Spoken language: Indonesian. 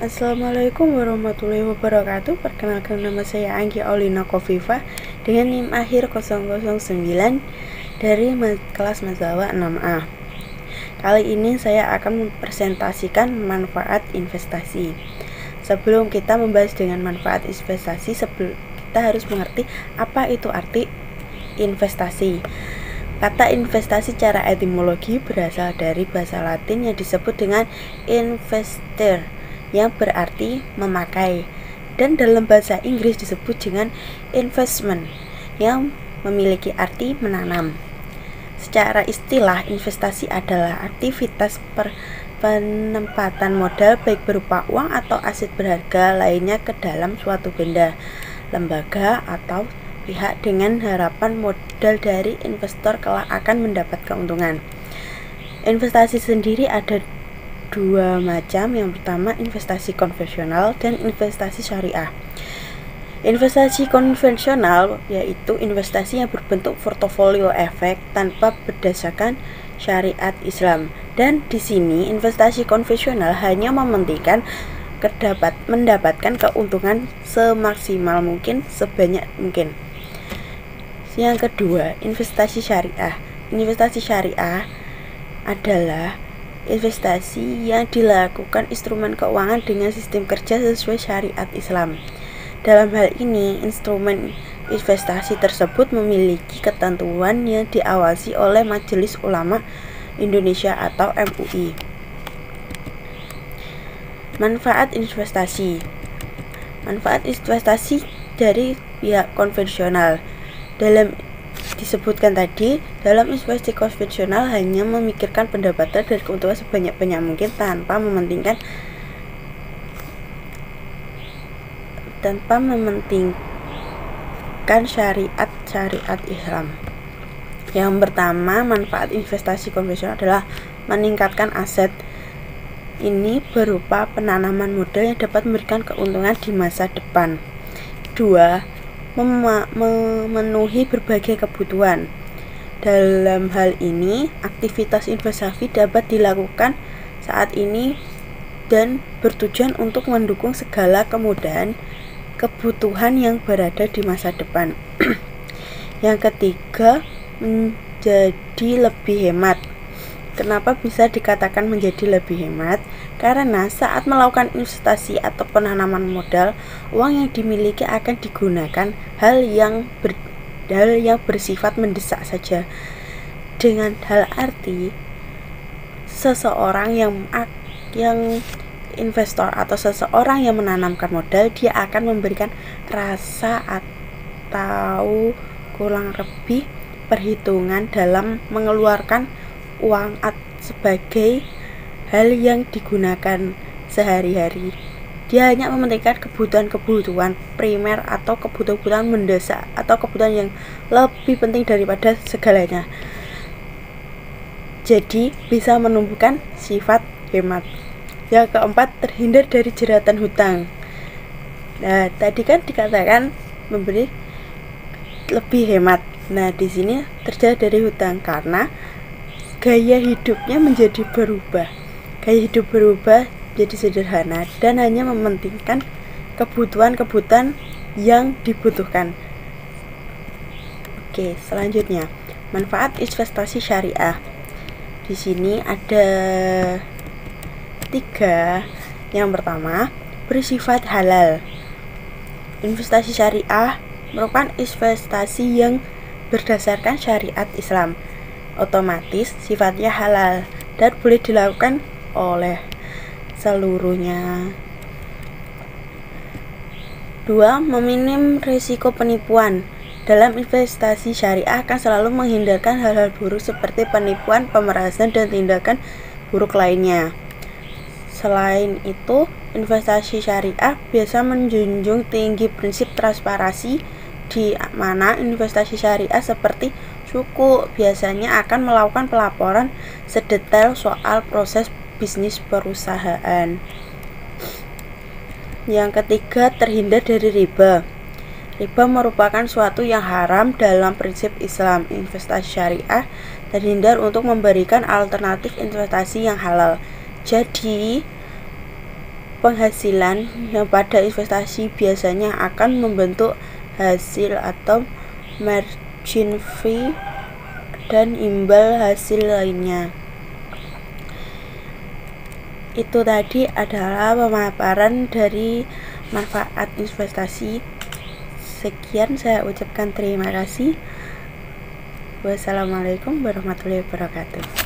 Assalamualaikum warahmatullahi wabarakatuh. Perkenalkan, nama saya Anggi Aulina Kofifa dengan NIM akhir 009 dari kelas Mazawa 6A. Kali ini saya akan mempresentasikan manfaat investasi. Sebelum kita membahas dengan manfaat investasi, kita harus mengerti apa itu arti investasi. Kata investasi secara etimologi berasal dari bahasa Latin yang disebut dengan investor, yang berarti memakai, dan dalam bahasa Inggris disebut dengan investment, yang memiliki arti menanam. Secara istilah, investasi adalah aktivitas penempatan modal baik berupa uang atau aset berharga lainnya ke dalam suatu benda, lembaga, atau pihak dengan harapan modal dari investor kelak akan mendapat keuntungan. Investasi sendiri ada dua macam. Yang pertama, investasi konvensional dan investasi syariah. Investasi konvensional yaitu investasi yang berbentuk portofolio efek tanpa berdasarkan syariat Islam. Dan di sini investasi konvensional hanya mementingkan mendapatkan keuntungan semaksimal mungkin, sebanyak mungkin. Yang kedua, investasi syariah. Investasi syariah adalah investasi yang dilakukan instrumen keuangan dengan sistem kerja sesuai syariat Islam. Dalam hal ini, instrumen investasi tersebut memiliki ketentuan yang diawasi oleh Majelis Ulama Indonesia atau MUI. Manfaat investasi. Manfaat investasi dari pihak konvensional. Disebutkan tadi, dalam investasi konvensional hanya memikirkan pendapatan dan keuntungan sebanyak-banyak mungkin tanpa mementingkan syariat Islam. Yang pertama, manfaat investasi konvensional adalah meningkatkan aset. Ini berupa penanaman modal yang dapat memberikan keuntungan di masa depan. Dua, memenuhi berbagai kebutuhan. Dalam hal ini, aktivitas investasi dapat dilakukan saat ini dan bertujuan untuk mendukung segala kemudahan kebutuhan yang berada di masa depan. Yang ketiga, menjadi lebih hemat. Kenapa bisa dikatakan menjadi lebih hemat? Karena saat melakukan investasi atau penanaman modal, uang yang dimiliki akan digunakan hal yang bersifat mendesak saja. Dengan hal arti, seseorang yang investor atau seseorang yang menanamkan modal, dia akan memberikan rasa atau kurang lebih perhitungan dalam mengeluarkan uang sebagai hal yang digunakan sehari-hari. Dia hanya mementingkan kebutuhan primer atau kebutuhan mendesak atau kebutuhan yang lebih penting daripada segalanya. Jadi bisa menumbuhkan sifat hemat. Yang keempat, terhindar dari jeratan hutang. Nah, tadi kan dikatakan memberi lebih hemat. Nah, di sini terhindar dari hutang karena gaya hidupnya menjadi berubah. Gaya hidup berubah jadi sederhana dan hanya mementingkan kebutuhan yang dibutuhkan. Oke, selanjutnya, manfaat investasi syariah. Di sini ada 3. Yang pertama, bersifat halal. Investasi syariah merupakan investasi yang berdasarkan syariat Islam, otomatis sifatnya halal dan boleh dilakukan oleh seluruhnya. 2. Meminim risiko penipuan. Dalam investasi syariah akan selalu menghindarkan hal-hal buruk seperti penipuan, pemerasan, dan tindakan buruk lainnya. Selain itu, investasi syariah biasa menjunjung tinggi prinsip transparansi, di mana investasi syariah seperti suku biasanya akan melakukan pelaporan sedetail soal proses bisnis perusahaan. Yang ketiga, terhindar dari riba. Riba merupakan suatu yang haram dalam prinsip Islam. Investasi syariah terhindar untuk memberikan alternatif investasi yang halal. Jadi, penghasilan yang pada investasi biasanya akan membentuk hasil atau margin fee dan imbal hasil lainnya. Itu tadi adalah pemaparan dari manfaat investasi. Sekian, saya ucapkan terima kasih. Wassalamualaikum warahmatullahi wabarakatuh.